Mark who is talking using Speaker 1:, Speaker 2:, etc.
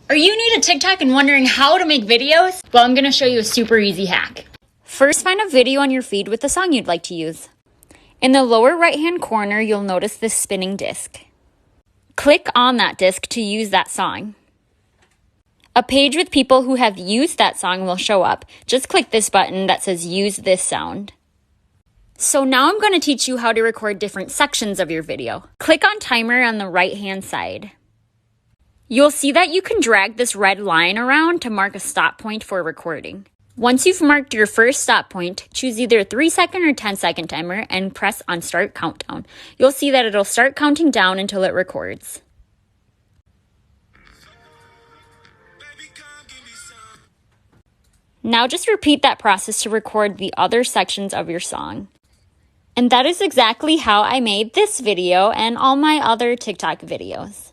Speaker 1: Are you new to TikTok and wondering how to make videos? Well, I'm going to show you a super easy hack. First, find a video on your feed with the song you'd like to use. In the lower right-hand corner, you'll notice this spinning disc. Click on that disc to use that song. A page with people who have used that song will show up. Just click this button that says Use This Sound. So now I'm going to teach you how to record different sections of your video. Click on Timer on the right-hand side. You'll see that you can drag this red line around to mark a stop point for recording. Once you've marked your first stop point, choose either a 3-second or 10-second timer and press on Start Countdown. You'll see that it'll start counting down until it records. Now just repeat that process to record the other sections of your song. And that is exactly how I made this video and all my other TikTok videos.